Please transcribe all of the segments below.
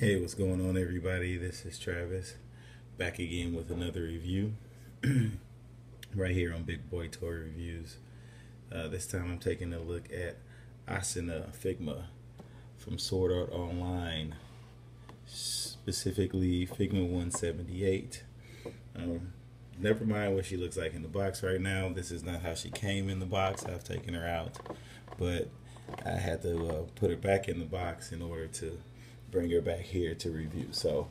Hey, what's going on, everybody? This is Travis, back again with another review right here on Big Boy Toy Reviews. This time I'm taking a look at Asuna Figma from Sword Art Online, specifically Figma 178. Never mind what she looks like in the box right now. This is not how she came in the box. I've taken her out, but I had to put her back in the box in order to bring her back here to review. So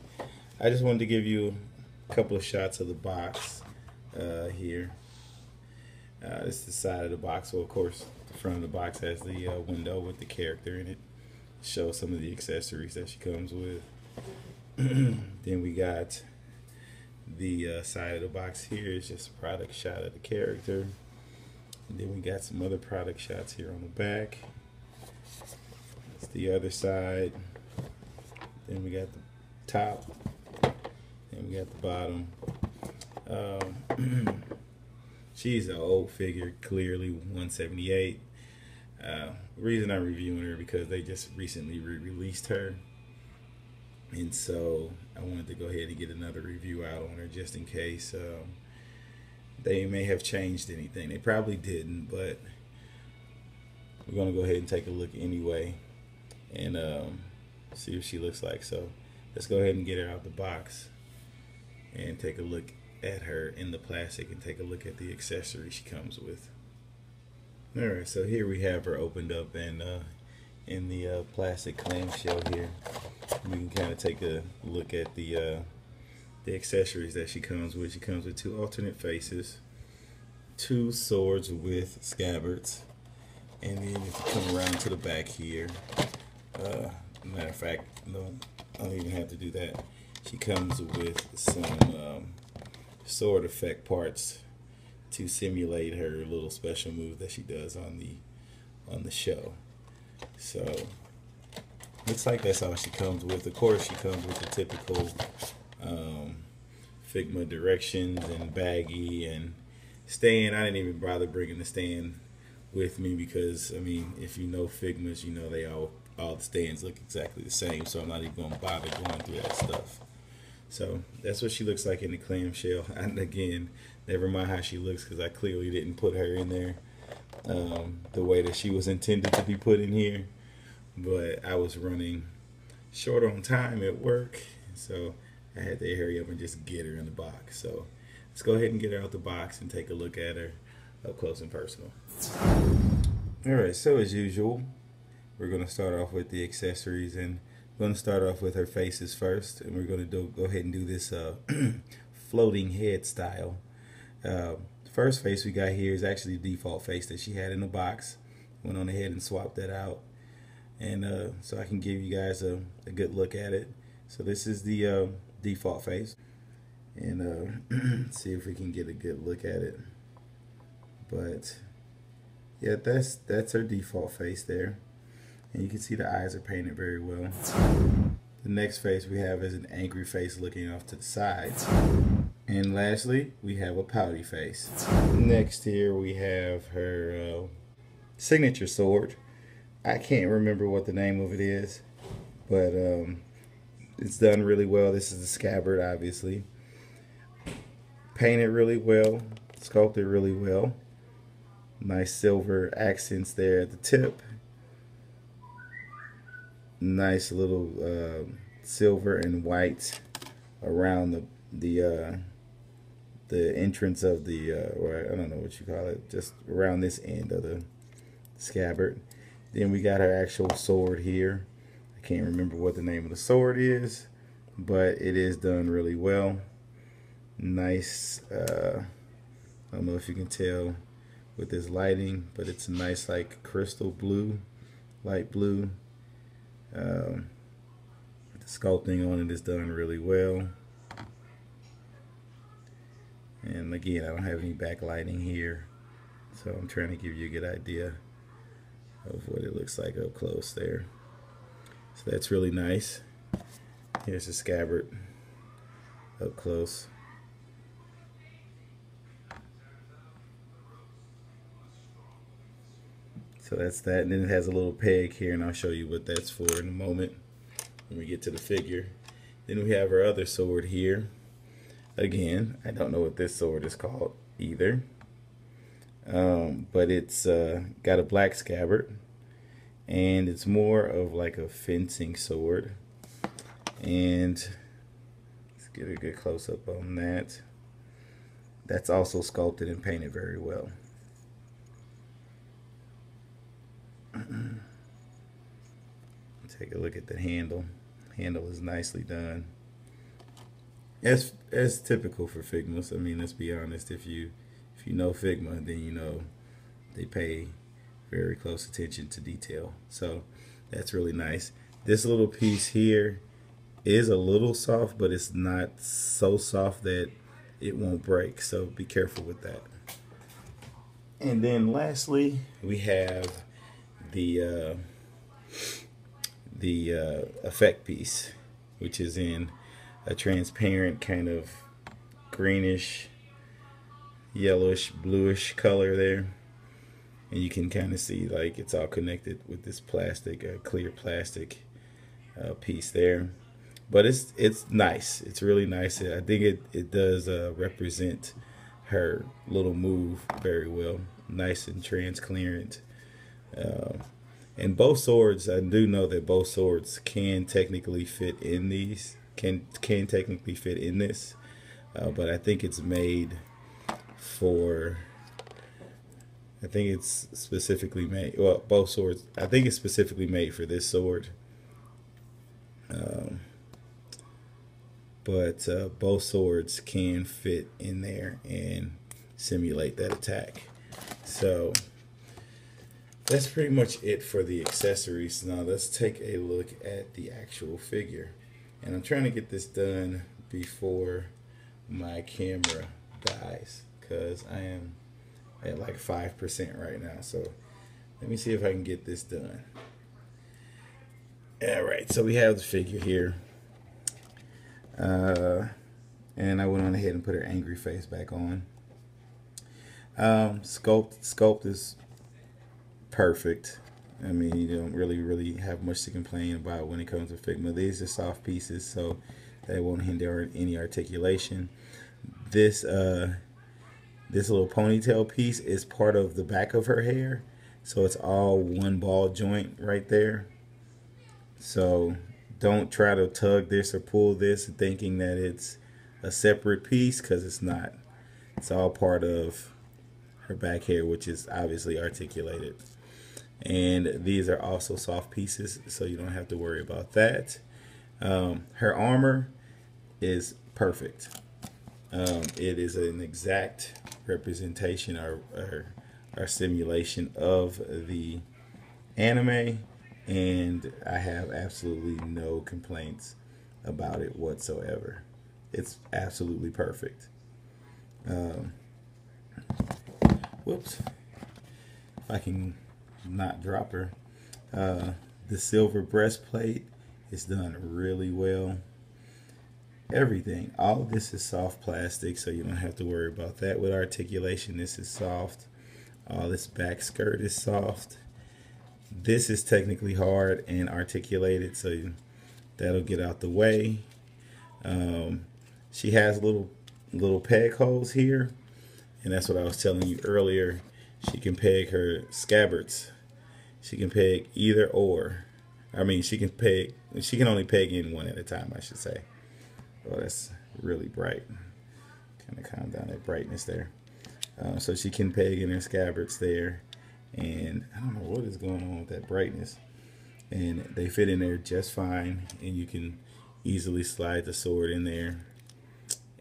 I just wanted to give you a couple of shots of the box here. This is the side of the box. Well, of course, the front of the box has the window with the character in it. Shows some of the accessories that she comes with. Then we got the side of the box here is just a product shot of the character. And then we got some other product shots here on the back. That's the other side. Then we got the top, and we got the bottom. She's an old figure, clearly 178. The reason I'm reviewing her because they just recently re-released her, and so I wanted to go ahead and get another review out on her just in case they may have changed anything. They probably didn't, but we're gonna go ahead and take a look anyway, and see what she looks like. So let's go ahead and get her out the box and take a look at her in the plastic and take a look at the accessories she comes with. Alright, so here we have her opened up and in the plastic clamshell here. We can kind of take a look at the accessories that she comes with. She comes with two alternate faces, two swords with scabbards, and then if you come around to the back here, matter of fact, no, I don't even have to do that. She comes with some sword effect parts to simulate her little special move that she does on the show. So looks like that's all she comes with. Of course, she comes with the typical Figma directions and baggie and stand. I didn't even bother bringing the stand with me because, I mean, if you know Figmas, you know they all the stands look exactly the same, so I'm not even going to bother going through that stuff. So that's what she looks like in the clamshell. And again, never mind how she looks because I clearly didn't put her in there the way that she was intended to be put in here. But I was running short on time at work, so I had to hurry up and just get her in the box. So let's go ahead and get her out the box and take a look at her up close and personal. Alright, so as usual, we're going to start off with the accessories, and we're going to start off with her faces first, and we're going to go ahead and do this floating head style. The first face we got here is actually the default face that she had in the box. Went on ahead and swapped that out, and so I can give you guys a good look at it. So this is the default face, and see if we can get a good look at it. But yeah, that's her default face there. And you can see the eyes are painted very well. The next face we have is an angry face looking off to the sides. And lastly, we have a pouty face. Next here we have her signature sword. I can't remember what the name of it is, but it's done really well. This is the scabbard, obviously. Painted really well, sculpted really well. Nice silver accents there at the tip. Nice little silver and white around the entrance of the or I don't know what you call it, just around this end of the scabbard. Then we got her actual sword here. I can't remember what the name of the sword is, but it is done really well. Nice. I don't know if you can tell with this lighting, but it's a nice like crystal blue, light blue. The sculpting on it is done really well, and again, I don't have any backlighting here, so I'm trying to give you a good idea of what it looks like up close there. So that's really nice. Here's the scabbard up close. So that's that, and then it has a little peg here, and I'll show you what that's for in a moment. when we get to the figure. Then we have our other sword here. Again, I don't know what this sword is called either, but it's got a black scabbard, and it's more of like a fencing sword. And let's get a good close-up on that. That's also sculpted and painted very well. Take a look at the handle. Handle is nicely done. As typical for Figma. I mean, let's be honest. If you know Figma, then you know they pay very close attention to detail. So that's really nice. This little piece here is a little soft, but it's not so soft that it won't break. So be careful with that. And then lastly, we have the effect piece, which is in a transparent kind of greenish, yellowish, bluish color there. And you can kind of see like it's all connected with this plastic, clear plastic piece there. But it's nice. It's really nice. I think it does represent her little move very well. Nice and transparent. And both swords, I do know that both swords can technically fit in these. Can technically fit in this, but I think it's made for. I think it's specifically made. Well, both swords. I think it's specifically made for this sword. But both swords can fit in there and simulate that attack. So that's pretty much it for the accessories. Now let's take a look at the actual figure. And I'm trying to get this done before my camera dies, because I am at like 5% right now. So let me see if I can get this done. Alright, so we have the figure here. And I went on ahead and put her angry face back on. Sculpt is perfect. I mean, you don't really have much to complain about when it comes to Figma. These are soft pieces, so they won't hinder any articulation. This little ponytail piece is part of the back of her hair, so it's all one ball joint right there. So don't try to tug this or pull this thinking that it's a separate piece, because it's not. It's all part of her back hair, which is obviously articulated. And these are also soft pieces, so you don't have to worry about that. Her armor is perfect. It is an exact representation or simulation of the anime, and I have absolutely no complaints about it whatsoever. It's absolutely perfect. Whoops. If I can not drop her. The silver breastplate is done really well. Everything, all of this is soft plastic, so you don't have to worry about that with articulation. This is soft. All this back skirt is soft. This is technically hard and articulated, so that'll get out the way. She has little peg holes here, and that's what I was telling you earlier. She can peg her scabbards. She can peg either or. I mean, she can only peg in one at a time, I should say. Oh, that's really bright. Kind of calm down that brightness there. So she can peg in her scabbards there. And I don't know what is going on with that brightness. And they fit in there just fine. And you can easily slide the sword in there.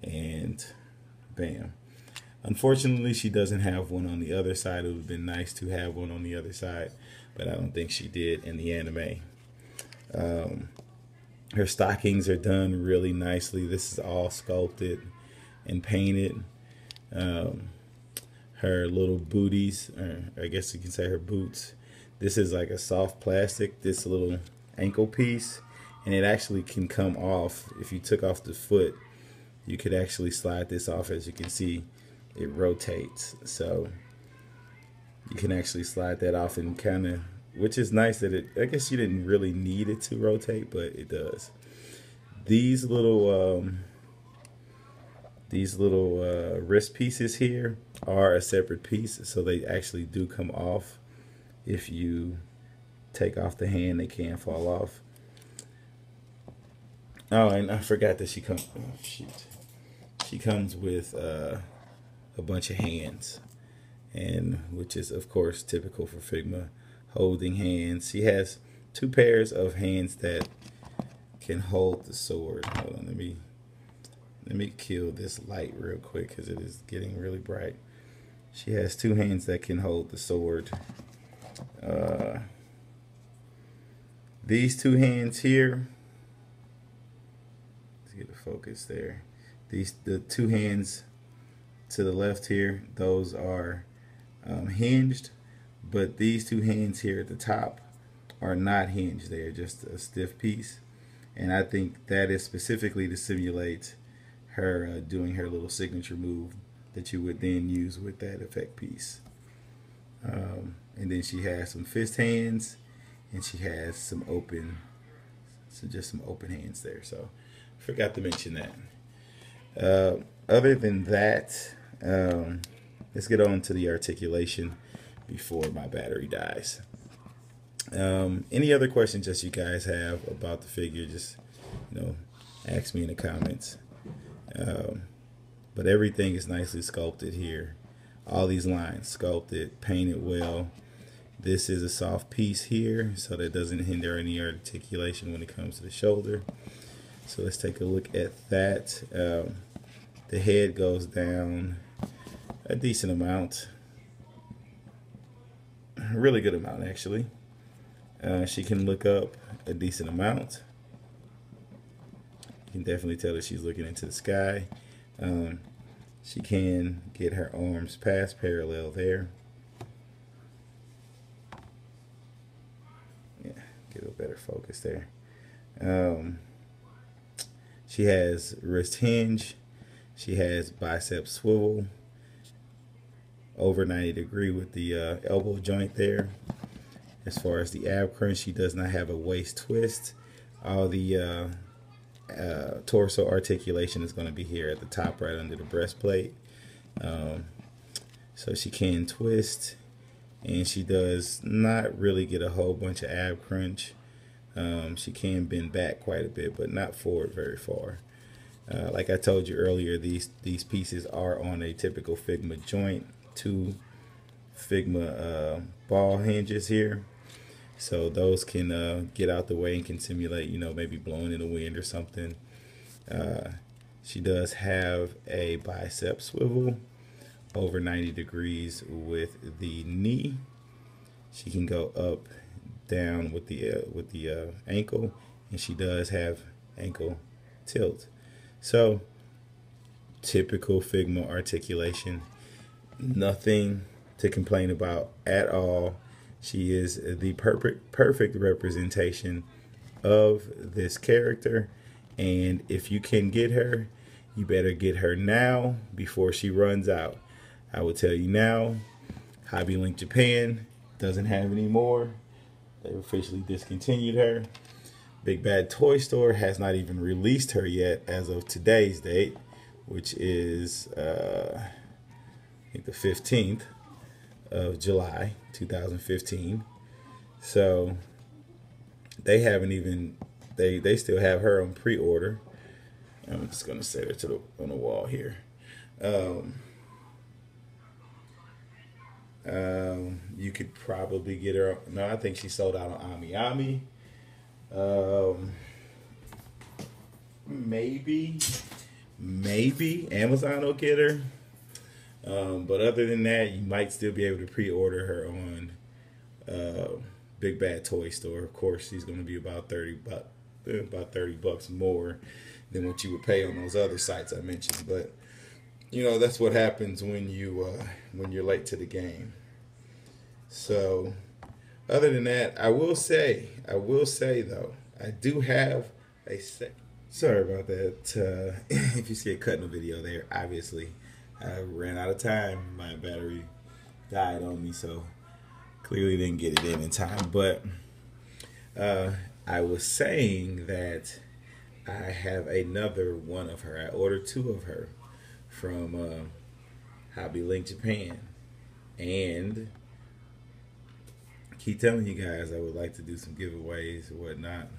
And bam. Unfortunately, she doesn't have one on the other side. It would have been nice to have one on the other side, but I don't think she did in the anime. Her stockings are done really nicely. This is all sculpted and painted. Her little booties, or I guess you can say her boots. This is like a soft plastic, this little ankle piece, and it actually can come off. If you took off the foot, you could actually slide this off. As you can see, it rotates, so you can actually slide that off and kind of which is nice that I guess you didn't really need it to rotate, but it does. These little wrist pieces here are a separate piece, so they actually do come off. If you take off the hand, they can fall off. Oh, and I forgot that she comes. Oh, shoot. She comes with a bunch of hands, and which is of course typical for Figma, holding hands. She has 2 pairs of hands that can hold the sword. Hold on, let me kill this light real quick because it is getting really bright. She has 2 hands that can hold the sword. These 2 hands here. Let's get the focus there. The 2 hands to the left here, those are hinged, but these 2 hands here at the top are not hinged. They are just a stiff piece, and I think that is specifically to simulate her doing her little signature move that you would then use with that effect piece. And then she has some fist hands, and she has some open, so just some open hands there. So forgot to mention that. Other than that, let's get on to the articulation before my battery dies. Any other questions that you guys have about the figure, just ask me in the comments. But everything is nicely sculpted here. All these lines sculpted, painted well. This is a soft piece here, so that doesn't hinder any articulation when it comes to the shoulder. So let's take a look at that. The head goes down a decent amount, a really good amount actually. She can look up a decent amount. You can definitely tell that she's looking into the sky. She can get her arms past parallel there. Yeah, get a better focus there. She has wrist hinge. She has bicep swivel over 90 degree with the elbow joint there. As far as the ab crunch, she does not have a waist twist. All the torso articulation is going to be here at the top right under the breastplate. So she can twist, and she does not really get a whole bunch of ab crunch. She can bend back quite a bit, but not forward very far. Like I told you earlier, these pieces are on a typical Figma joint, 2 Figma ball hinges here. So those can get out the way and can simulate, maybe blowing in the wind or something. She does have a bicep swivel over 90 degrees with the knee. She can go up, down with the ankle, and she does have ankle tilt. So typical Figma articulation, nothing to complain about at all. She is the perfect representation of this character, and if you can get her, you better get her now before she runs out. I will tell you now, Hobby Link Japan doesn't have any more. They've officially discontinued her. Big Bad Toy Store has not even released her yet as of today's date, which is I think the 15th of July 2015. So they haven't even, they still have her on pre-order. I'm just gonna set her on the wall here. You could probably get her. No, I think she sold out on Ami. Maybe Amazon will get her. But other than that, you might still be able to pre-order her on Big Bad Toy Store. Of course, she's going to be about $30 more than what you would pay on those other sites I mentioned. But that's what happens when you're late to the game. So, other than that, I will say though, I do have a set. Sorry about that. If you see a cut in the video there, obviously I ran out of time. My battery died on me, so Clearly didn't get it in time, but I was saying that I have another one of her. I ordered two of her from Hobby Link Japan, and I keep telling you guys I would like to do some giveaways or whatnot,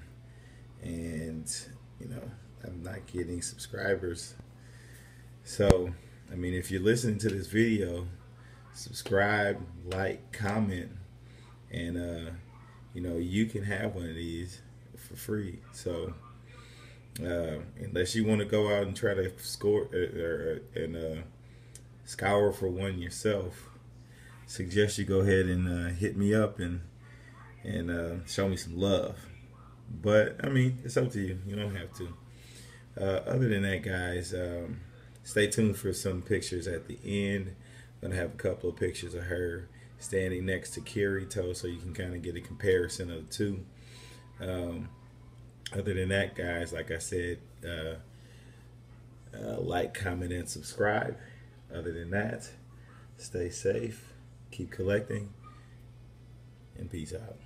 and you know I'm not getting subscribers. So I mean, if you're listening to this video, subscribe, like, comment, and you know you can have one of these for free. So unless you want to go out and try to score and scour for one yourself, suggest you go ahead and hit me up and show me some love. But I mean, it's up to you. You don't have to. Other than that, guys, stay tuned for some pictures at the end. I'm gonna have a couple of pictures of her standing next to Kirito, so you can kind of get a comparison of the two. Other than that, guys, like I said, like, comment, and subscribe. Other than that, stay safe, keep collecting, and peace out.